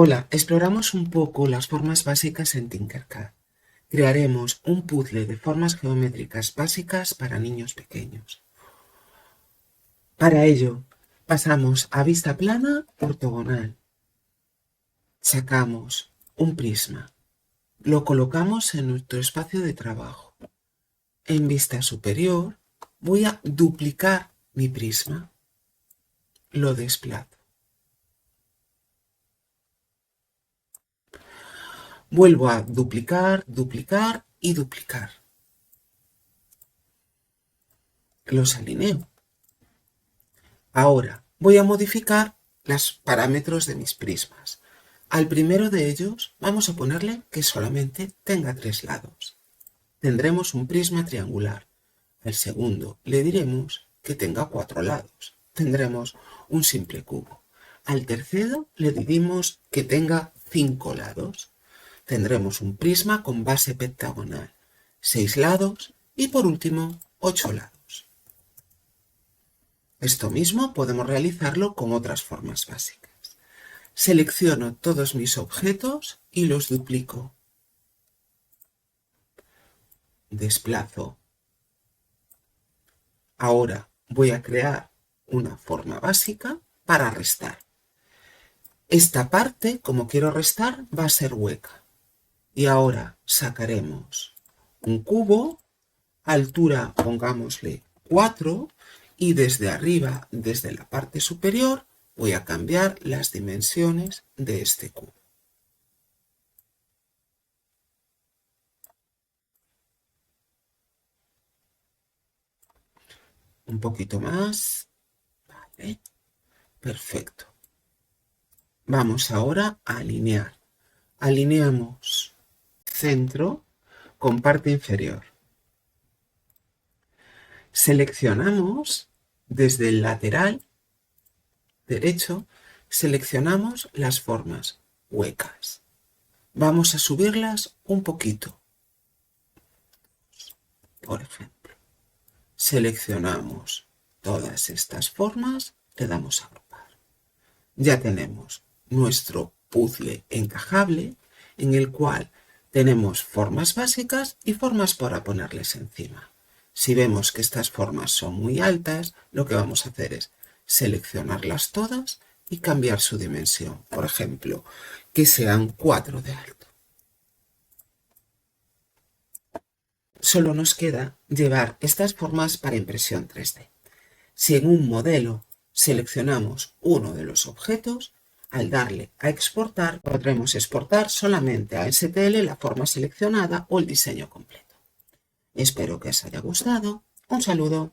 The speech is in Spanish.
Hola, exploramos un poco las formas básicas en Tinkercad. Crearemos un puzzle de formas geométricas básicas para niños pequeños. Para ello, pasamos a vista plana ortogonal. Sacamos un prisma. Lo colocamos en nuestro espacio de trabajo. En vista superior, voy a duplicar mi prisma. Lo desplazo. Vuelvo a duplicar, duplicar y duplicar. Los alineo. Ahora voy a modificar los parámetros de mis prismas. Al primero de ellos vamos a ponerle que solamente tenga 3 lados. Tendremos un prisma triangular. Al segundo le diremos que tenga 4 lados. Tendremos un simple cubo. Al tercero le diremos que tenga 5 lados. Tendremos un prisma con base pentagonal, 6 lados y por último 8 lados. Esto mismo podemos realizarlo con otras formas básicas. Selecciono todos mis objetos y los duplico. Desplazo. Ahora voy a crear una forma básica para restar. Esta parte, como quiero restar, va a ser hueca. Y ahora sacaremos un cubo, altura pongámosle 4 y desde arriba, desde la parte superior, voy a cambiar las dimensiones de este cubo. Un poquito más. Vale. Perfecto. Vamos ahora a alinear. Alineamos centro con parte inferior. Seleccionamos desde el lateral derecho, seleccionamos las formas huecas. Vamos a subirlas un poquito. Por ejemplo, seleccionamos todas estas formas, le damos a agrupar. Ya tenemos nuestro puzzle encajable en el cual tenemos formas básicas y formas para ponerles encima. Si vemos que estas formas son muy altas, lo que vamos a hacer es seleccionarlas todas y cambiar su dimensión. Por ejemplo, que sean 4 de alto. Solo nos queda llevar estas formas para impresión 3D. Si en un modelo seleccionamos uno de los objetos, al darle a exportar, podremos exportar solamente a STL la forma seleccionada o el diseño completo. Espero que os haya gustado. Un saludo.